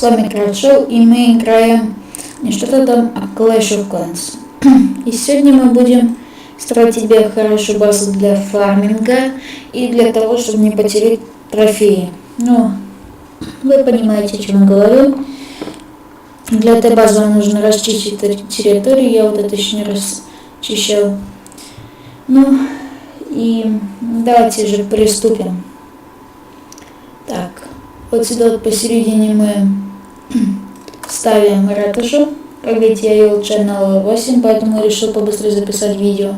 вами Clash Show, и мы играем не что-то там, а Clash of Clans. И сегодня мы будем строить тебе хорошую базу для фарминга и для того, чтобы не потерять трофеи. Ну, вы понимаете, о чем я говорю. Для этой базы вам нужно расчистить территорию, я вот это еще не расчищал. Ну, и давайте же приступим. Так, вот сюда вот посередине мы ставим ратушу. Как видите, я ее улучшаю на level 8, поэтому решил побыстрее записать видео.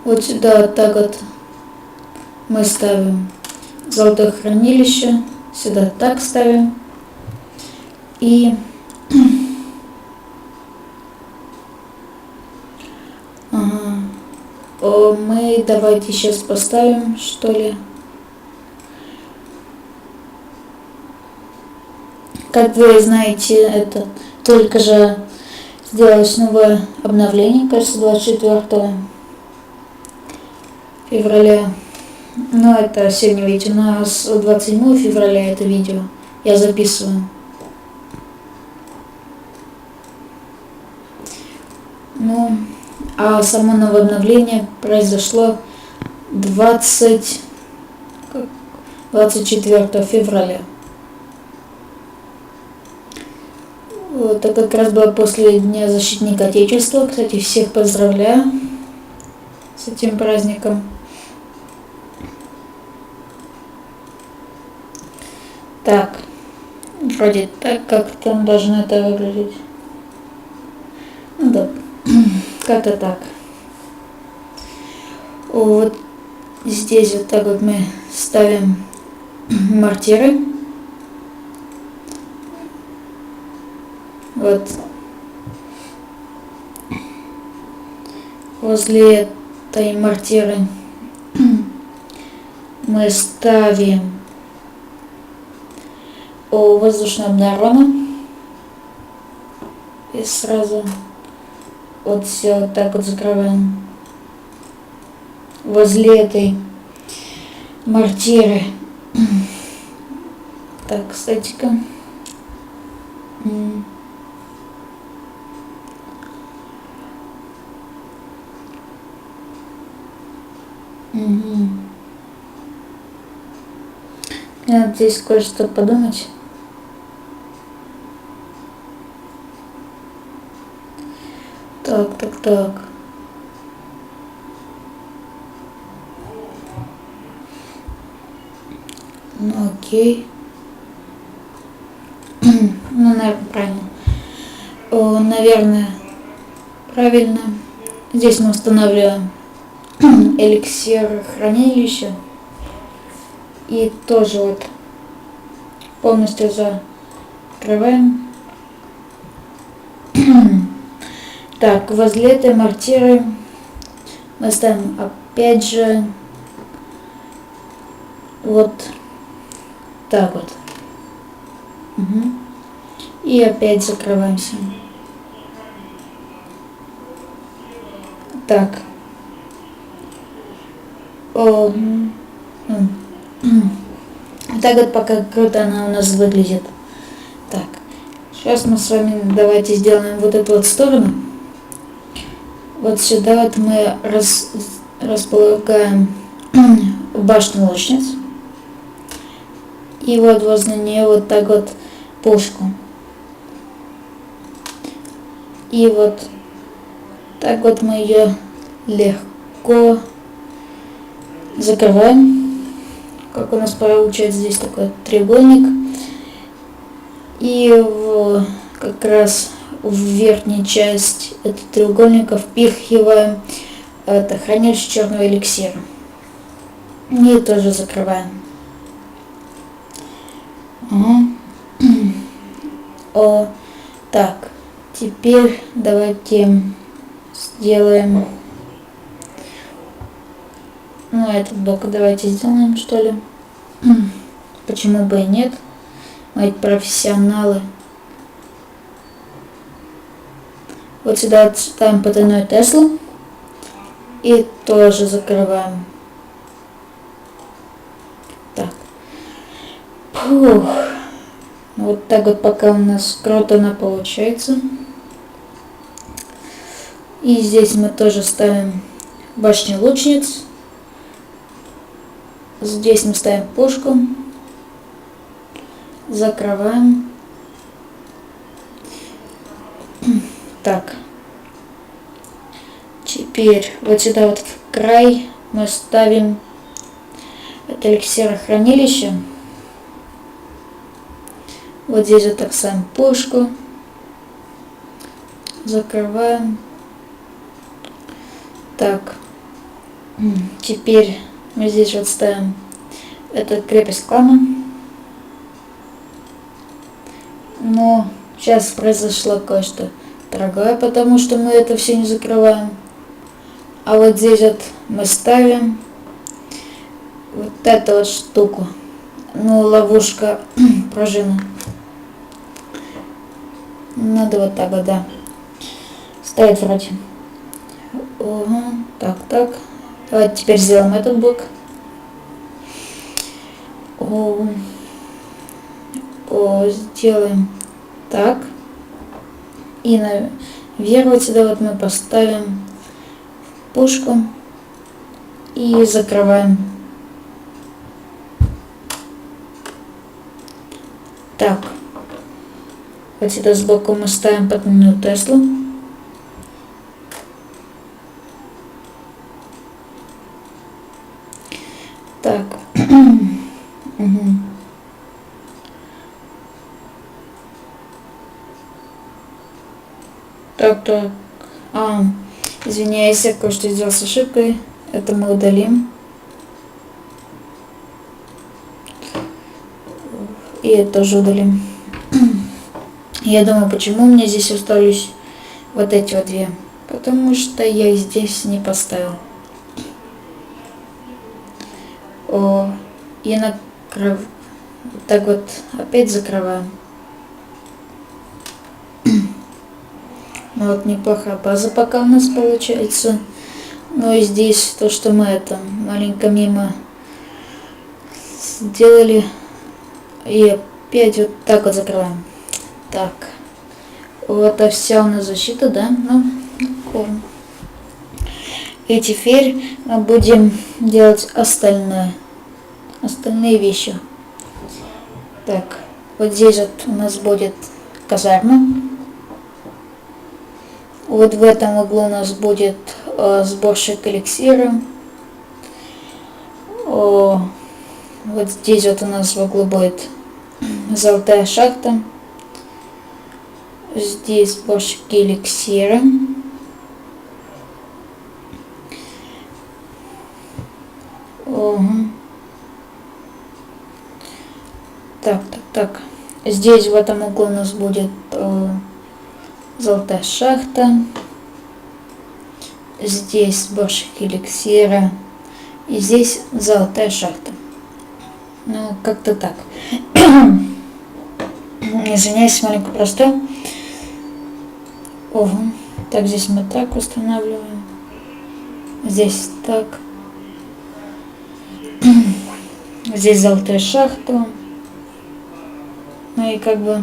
Вот сюда вот так вот мы ставим золотое хранилище. Сюда так ставим. И мы давайте сейчас поставим, что ли. Как вы знаете, это только же сделалось новое обновление, кажется, 24 февраля. Но это сегодня, видите, у нас 27 февраля это видео я записываю. Ну, а само новое обновление произошло 24 февраля. Вот это как раз было после Дня Защитника Отечества. Кстати, всех поздравляю с этим праздником. Так, вроде так, как там должно это выглядеть. Ну да, как-то так. Вот здесь вот так вот мы ставим мортиры. Вот. Возле этой мортиры мы ставим воздушную оборону. И сразу вот все вот так вот закрываем. Возле этой мортиры. Так, кстати-ка. Надо здесь кое-что подумать. Так. Ну окей. Ну, наверное, правильно. Наверное, правильно. Здесь мы устанавливаем эликсир хранилища. И тоже вот полностью закрываем. Так, возле этой мортиры мы ставим опять же вот так вот. И опять закрываемся. Так. Так вот пока круто она у нас выглядит. Так. Сейчас мы с вами давайте сделаем вот эту вот сторону. Вот сюда вот мы располагаем башню лучниц. И вот возле нее вот так вот пушку. И вот так вот мы ее легко закрываем. Как у нас получается здесь такой треугольник. И как раз в верхнюю часть этого треугольника впихиваем это хранилище черного эликсира. И тоже закрываем. Так, теперь давайте сделаем. Ну, этот блок давайте сделаем, что ли. Почему бы и нет? Мы ведь профессионалы. Вот сюда ставим потайную Теслу. И тоже закрываем. Так. Фух. Вот так вот пока у нас круто она получается. И здесь мы тоже ставим башню лучниц. Здесь мы ставим пушку. Закрываем. Так. Теперь вот сюда вот в край мы ставим это эликсирохранилище. Вот здесь вот так ставим пушку. Закрываем. Так. Теперь мы здесь вот ставим эту крепость клана. Но сейчас произошло кое-что дорогое, потому что мы это все не закрываем. А вот здесь вот мы ставим вот эту вот штуку. Ну, ловушка пружина. Надо вот так вот, да. Ставить вроде. Угу. Так. Давайте теперь сделаем этот блок. Сделаем так. И наверх вот сюда вот мы поставим пушку и закрываем. Так. Вот сюда сбоку мы ставим подменную Теслу. Так. Угу. Так. Извиняюсь, я кое-что сделал с ошибкой. Это мы удалим. И это тоже удалим. Я думаю, почему у меня здесь остались вот эти вот две. Потому что я их здесь не поставил. И так вот опять закрываем. Ну вот неплохая база пока у нас получается. Ну и здесь то, что мы это маленько мимо сделали. И опять вот так вот закрываем. Так. Вот это вся у нас защита, да? Ну, и теперь мы будем делать остальные вещи. Так. Вот здесь вот у нас будет казарма. Вот в этом углу у нас будет сборщик эликсира. Вот здесь вот у нас в углу будет золотая шахта. Здесь сборщики эликсира. Так. Здесь в этом углу у нас будет золотая шахта. Здесь сборщик эликсира. И здесь золотая шахта. Ну, как-то так. Извиняюсь, маленько простой. Так, здесь мы так устанавливаем. Здесь так. Здесь золотая шахта. Ну и как бы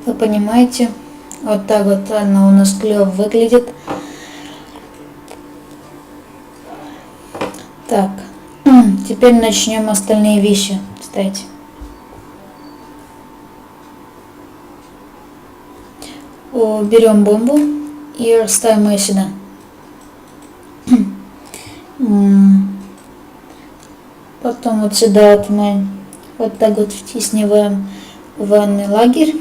вы понимаете, вот так вот она у нас клево выглядит. Так, теперь начнем остальные вещи ставить. Берем бомбу и ставим ее сюда. Потом вот сюда вот мы вот так вот втисниваем военный лагерь.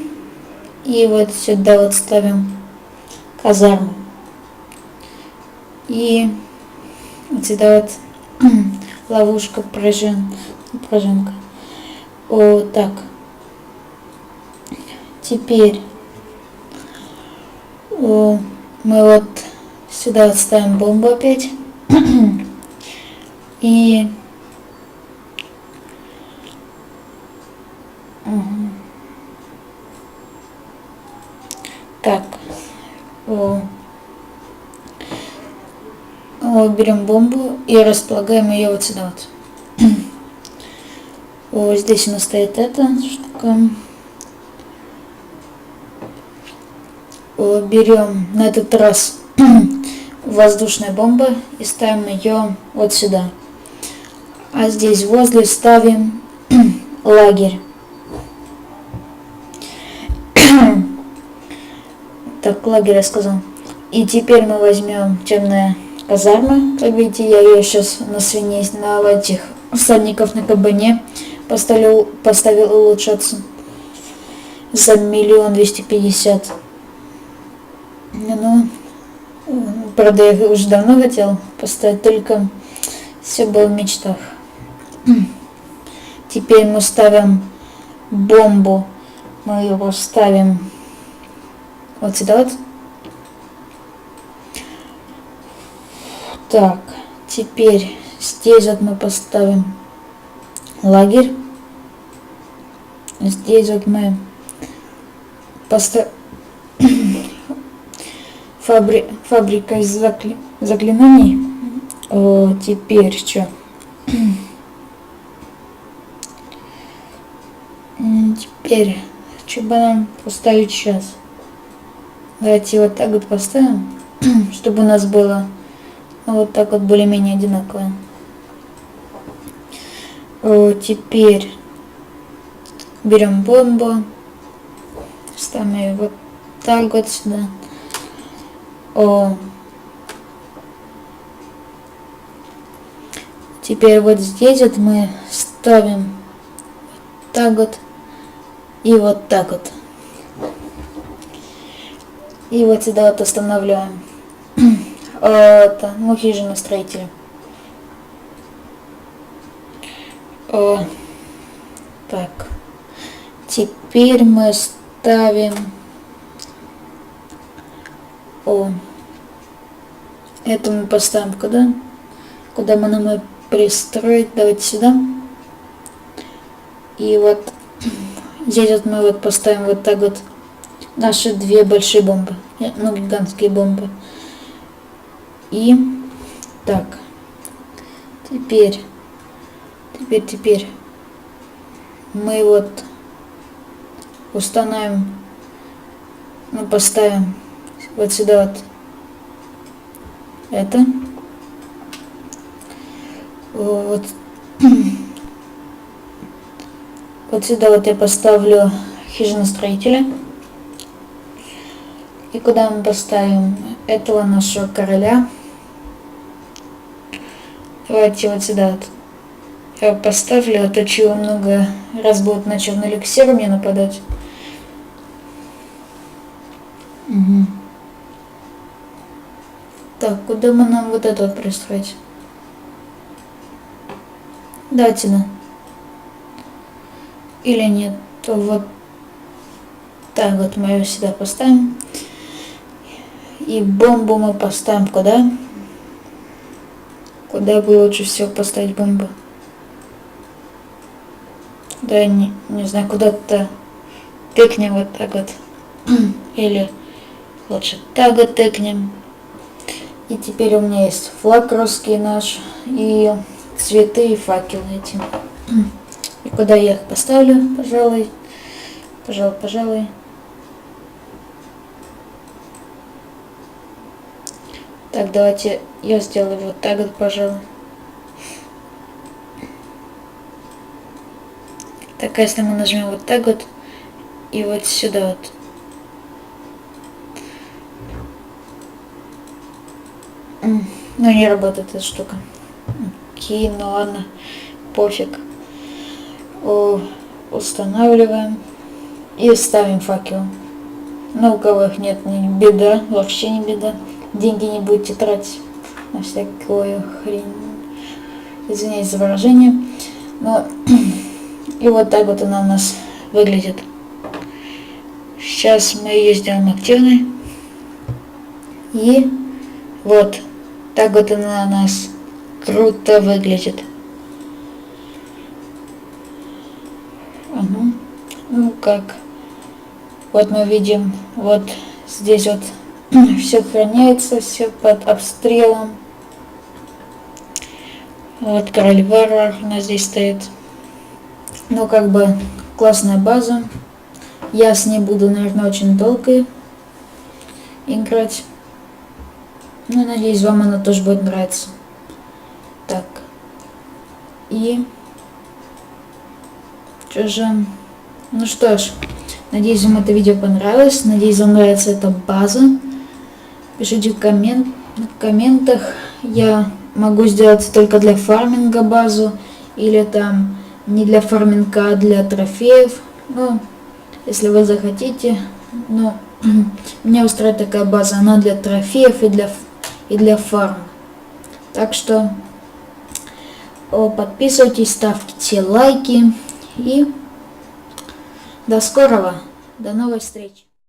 И вот сюда вот ставим казарму. И вот сюда вот ловушка пружинка. Так. Теперь мы вот сюда вот ставим бомбу опять. И так. Берем бомбу и располагаем ее вот сюда вот. Вот здесь у нас стоит эта штука. Берем на этот раз воздушная бомба и ставим ее вот сюда. А здесь возле ставим лагерь. Так, лагерь я сказал. И теперь мы возьмем темная казарма. Как видите, я ее сейчас на свиней, на этих всадников на кабане поставил улучшаться за 1 250 000. Ну, правда, я уже давно хотел поставить, только все было в мечтах. Теперь мы ставим бомбу. Мы его ставим вот сюда вот. Так, теперь здесь вот мы поставим лагерь. Здесь вот мы поставим фабрика из заклинаний. Теперь что? Теперь, что бы нам поставить сейчас? Давайте вот так вот поставим, чтобы у нас было вот так вот более-менее одинаковое. Теперь берем бомбу, ставим ее вот так вот сюда. Теперь вот здесь вот мы ставим вот так вот и вот так вот. И вот сюда вот останавливаем. Это хижина строителя. Так. Теперь мы ставим это мы поставим куда? Куда мы нам пристроить? Давайте сюда. И вот здесь вот мы вот поставим вот так вот наши две большие бомбы. Ну, гигантские бомбы. И так. Теперь мы вот установим, ну, поставим вот сюда вот это. Вот. Вот сюда вот я поставлю хижину строителя. И куда мы поставим этого нашего короля? Давайте вот сюда вот. Я поставлю, а то чего много раз будет на черный эликсир мне нападать. Угу. Так, куда мы нам вот это вот пристроить? Да, сюда. Или нет, то вот так вот мы ее сюда поставим. И бомбу мы поставим куда? Куда бы лучше всего поставить бомбу? Да, не знаю, куда-то тыкнем вот так вот. Или лучше так вот тыкнем. И теперь у меня есть флаг русский наш, и цветы, и факелы эти. И куда я их поставлю, пожалуй. Так, давайте я сделаю вот так вот, пожалуй. Так, а если мы нажмем вот так вот и вот сюда вот. Ну, не работает эта штука. Окей, ну ладно, пофиг. Устанавливаем и ставим факел. Но у кого их нет, не беда, вообще не беда. Деньги не будете тратить на всякую хрень. Извиняюсь за выражение. Но и вот так вот она у нас выглядит. Сейчас мы ее сделаем активной. И вот так вот она у нас круто выглядит. Угу. Ну как. Вот мы видим, вот здесь вот все храняется, все под обстрелом. Вот король варвар у нас здесь стоит. Ну, как бы классная база. Я с ней буду, наверное, очень долго играть. Ну, надеюсь, вам она тоже будет нравиться. Так. И... Что же... Ну что ж, надеюсь, вам это видео понравилось. Надеюсь, вам нравится эта база. Пишите в комментах. Я могу сделать только для фарминга базу. Или там не для фарминга, а для трофеев. Ну, если вы захотите. Но меня устраивает такая база. Она для трофеев и для фарма. Так что подписывайтесь, ставьте лайки. И до скорого. До новой встречи.